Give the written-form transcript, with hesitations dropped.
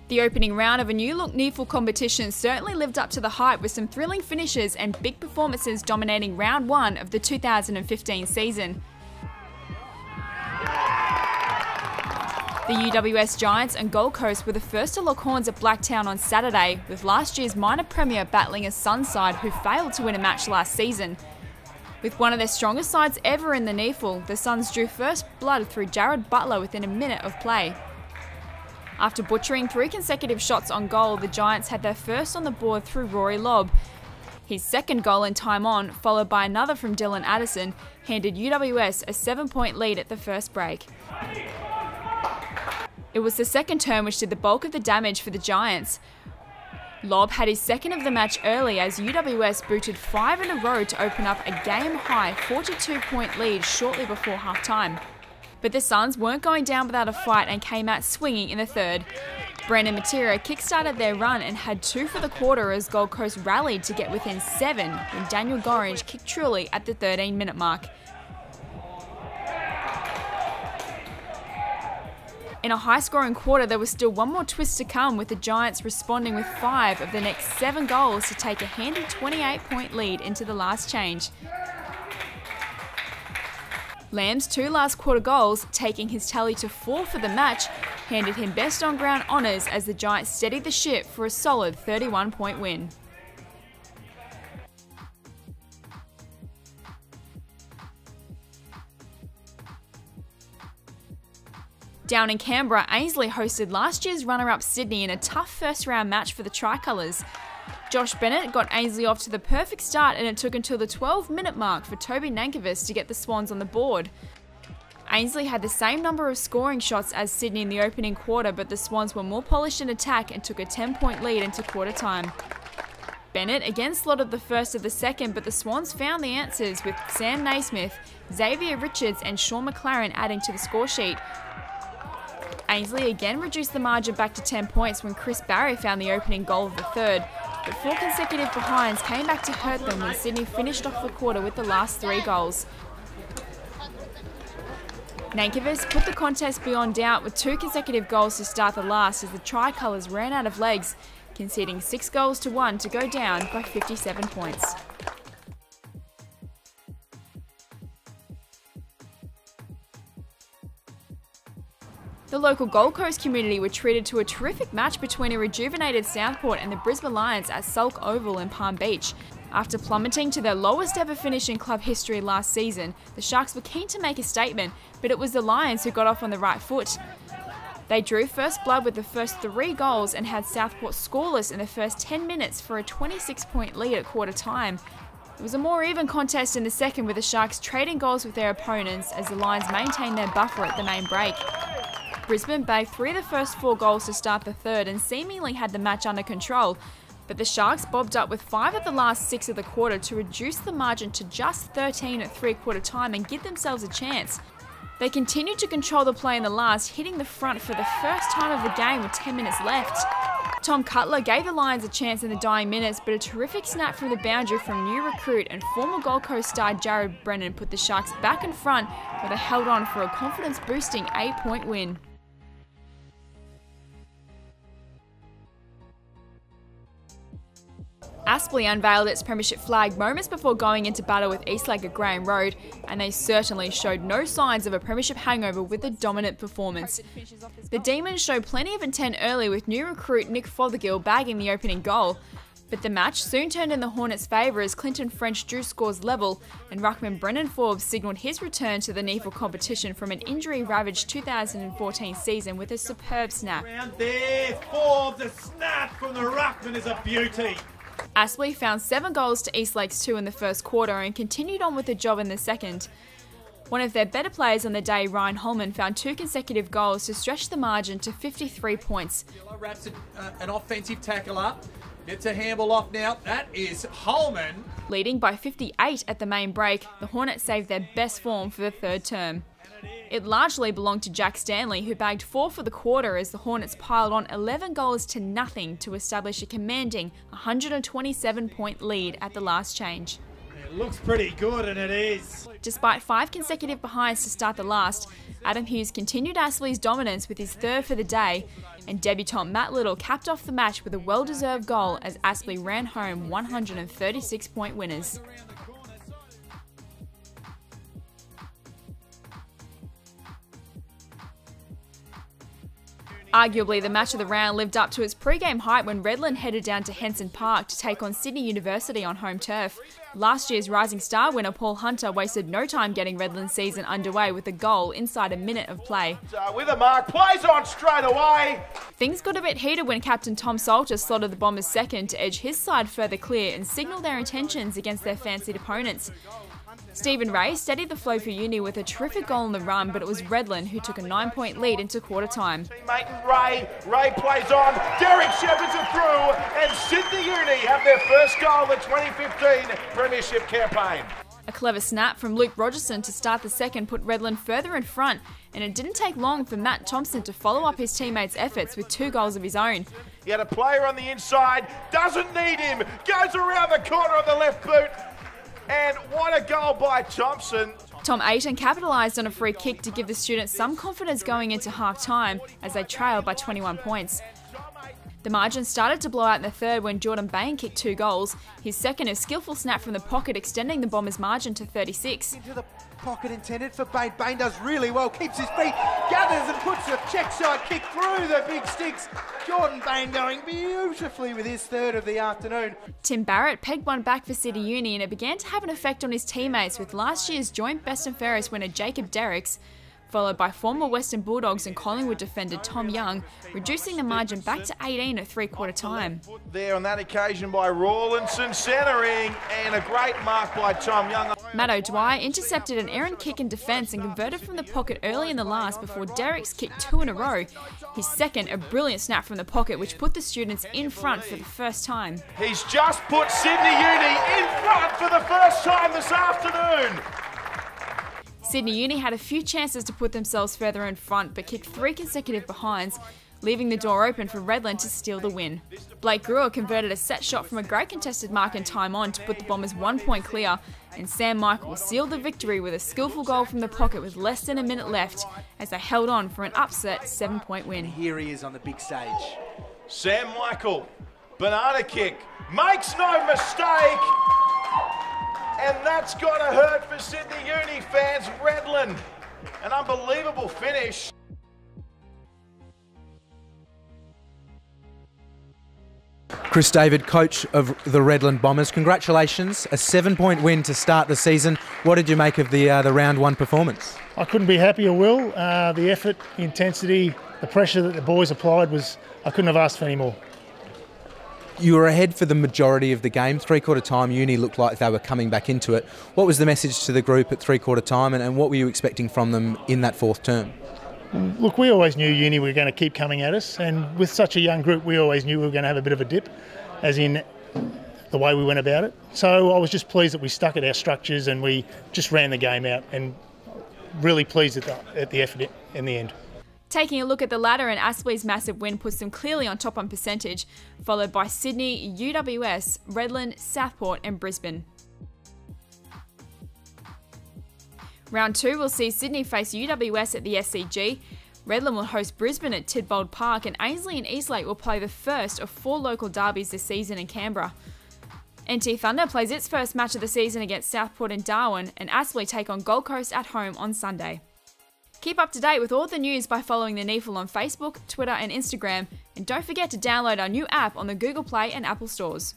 The opening round of a new-look NEAFL competition certainly lived up to the hype with some thrilling finishes and big performances dominating round one of the 2015 season. The UWS Giants and Gold Coast were the first to lock horns at Blacktown on Saturday, with last year's minor premier battling a Suns side who failed to win a match last season. With one of their strongest sides ever in the NEAFL, the Suns drew first blood through Jared Butler within a minute of play. After butchering 3 consecutive shots on goal, the Giants had their first on the board through Rory Lobb. His second goal in time on, followed by another from Dylan Addison, handed UWS a 7-point lead at the first break. It was the second term which did the bulk of the damage for the Giants. Lobb had his second of the match early as UWS booted 5 in a row to open up a game-high 42-point lead shortly before half-time. But the Suns weren't going down without a fight and came out swinging in the third. Brandon Matera kick-started their run and had 2 for the quarter as Gold Coast rallied to get within 7 when Daniel Gorringe kicked truly at the 13-minute mark. In a high-scoring quarter, there was still one more twist to come, with the Giants responding with 5 of the next 7 goals to take a handy 28-point lead into the last change. Lamb's 2 last quarter goals, taking his tally to 4 for the match, handed him best on ground honours as the Giants steadied the ship for a solid 31-point win. Down in Canberra, Aspley hosted last year's runner-up Sydney in a tough first-round match for the Tricolours. Josh Bennett got Aspley off to the perfect start, and it took until the 12-minute mark for Toby Nankervis to get the Swans on the board. Aspley had the same number of scoring shots as Sydney in the opening quarter, but the Swans were more polished in attack and took a 10-point lead into quarter time. Bennett again slotted the first of the second, but the Swans found the answers with Sam Naismith, Xavier Richards and Sean McLaren adding to the score sheet. Aspley again reduced the margin back to 10 points when Chris Barry found the opening goal of the third, but 4 consecutive behinds came back to hurt them when Sydney finished off the quarter with the last 3 goals. Nankervis put the contest beyond doubt with 2 consecutive goals to start the last as the Tricolours ran out of legs, conceding 6 goals to 1 to go down by 57 points. The local Gold Coast community were treated to a terrific match between a rejuvenated Southport and the Brisbane Lions at Sulk Oval in Palm Beach. After plummeting to their lowest ever finish in club history last season, the Sharks were keen to make a statement, but it was the Lions who got off on the right foot. They drew first blood with the first 3 goals and had Southport scoreless in the first 10 minutes for a 26-point lead at quarter time. It was a more even contest in the second, with the Sharks trading goals with their opponents as the Lions maintained their buffer at the main break. Brisbane bagged 3 of the first 4 goals to start the third and seemingly had the match under control, but the Sharks bobbed up with 5 of the last 6 of the quarter to reduce the margin to just 13 at 3-quarter time and give themselves a chance. They continued to control the play in the last, hitting the front for the first time of the game with 10 minutes left. Tom Cutler gave the Lions a chance in the dying minutes, but a terrific snap from the boundary from new recruit and former Gold Coast star Jared Brennan put the Sharks back in front, where they held on for a confidence-boosting 8-point win. Aspley unveiled its premiership flag moments before going into battle with Eastlake at Graham Road, and they certainly showed no signs of a premiership hangover with a dominant performance. The Demons showed plenty of intent early, with new recruit Nick Fothergill bagging the opening goal, but the match soon turned in the Hornets' favour as Clinton French drew scores level, and ruckman Brendan Forbes signalled his return to the NEAFL competition from an injury-ravaged 2014 season with a superb snap. Around there, Forbes, a snap from the ruckman is a beauty. Aspley found 7 goals to Eastlake's 2 in the first quarter and continued on with the job in the second. One of their better players on the day, Ryan Holman, found 2 consecutive goals to stretch the margin to 53 points. Wraps an offensive tackle up, gets a handball off now, that is Holman. Leading by 58 at the main break, the Hornets saved their best form for the third term. It largely belonged to Jack Stanley, who bagged 4 for the quarter as the Hornets piled on 11 goals to nothing to establish a commanding 127-point lead at the last change. It looks pretty good, and it is. Despite 5 consecutive behinds to start the last, Adam Hughes continued Aspley's dominance with his third for the day. and debutant Matt Little capped off the match with a well-deserved goal as Aspley ran home 136-point winners. Arguably, the match of the round lived up to its pre-game hype when Redland headed down to Henson Park to take on Sydney University on home turf. Last year's Rising Star winner Paul Hunter wasted no time getting Redland's season underway with a goal inside a minute of play. With a mark, plays on straight away. Things got a bit heated when captain Tom Salter slotted the Bombers second to edge his side further clear and signal their intentions against their fancied opponents. Stephen Ray steadied the flow for Uni with a terrific goal on the run, but it was Redland who took a 9-point lead into quarter time. Teammate Ray plays on, Derek shepherds it through, and Sydney Uni have their first goal of the 2015 Premiership campaign. A clever snap from Luke Rogerson to start the second put Redland further in front, and it didn't take long for Matt Thompson to follow up his teammates' efforts with 2 goals of his own. He had a player on the inside, doesn't need him, goes around the corner on the left boot. And what a goal by Thompson. Tom Ayton capitalised on a free kick to give the students some confidence going into half-time as they trailed by 21 points. The margin started to blow out in the third when Jordan Bain kicked 2 goals. His second, a skillful snap from the pocket, extending the Bombers' margin to 36. Into the pocket intended for Bain. Bain does really well, keeps his feet, gathers and puts a check side kick through the big sticks. Jordan Bain going beautifully with his third of the afternoon. Tim Barrett pegged one back for City Uni, and it began to have an effect on his teammates with last year's joint best and fairest winner Jacob Derricks, followed by former Western Bulldogs and Collingwood defender Tom Young, reducing the margin back to 18 at three-quarter time. There on that occasion by Rawlinson, centering, and a great mark by Tom Young. Matt O'Dwyer intercepted an errant kick in defence and converted from the pocket early in the last before Derricks kicked 2 in a row. His second, a brilliant snap from the pocket which put the students in front for the first time. He's just put Sydney Uni in front for the first time this afternoon. Sydney Uni had a few chances to put themselves further in front but kicked 3 consecutive behinds, leaving the door open for Redland to steal the win. Blake Brewer converted a set shot from a great contested mark and time on to put the Bombers 1 point clear, and Sam Michael sealed the victory with a skillful goal from the pocket with less than a minute left as they held on for an upset 7-point win. Here he is on the big stage. Sam Michael, banana kick, makes no mistake. And that's got to hurt for Sydney Uni fans. Redland, an unbelievable finish. Chris David, coach of the Redland Bombers, congratulations. A 7-point win to start the season. What did you make of the round 1 performance? I couldn't be happier, Will. The effort, the intensity, the pressure that the boys applied I couldn't have asked for any more. You were ahead for the majority of the game. Three-quarter time, Uni looked like they were coming back into it. What was the message to the group at three-quarter time, and what were you expecting from them in that fourth term? Look, we always knew Uni were going to keep coming at us, and with such a young group, we always knew we were going to have a bit of a dip, as in the way we went about it. So I was just pleased that we stuck at our structures and we just ran the game out, and really pleased at the effort in the end. Taking a look at the ladder, and Aspley's massive win puts them clearly on top on percentage, followed by Sydney, UWS, Redland, Southport and Brisbane. Round 2 will see Sydney face UWS at the SCG, Redland will host Brisbane at Tidbold Park, and Ainslie and Eastlake will play the first of 4 local derbies this season in Canberra. NT Thunder plays its first match of the season against Southport in Darwin, and Aspley take on Gold Coast at home on Sunday. Keep up to date with all the news by following the NEAFL on Facebook, Twitter and Instagram, and don't forget to download our new app on the Google Play and Apple stores.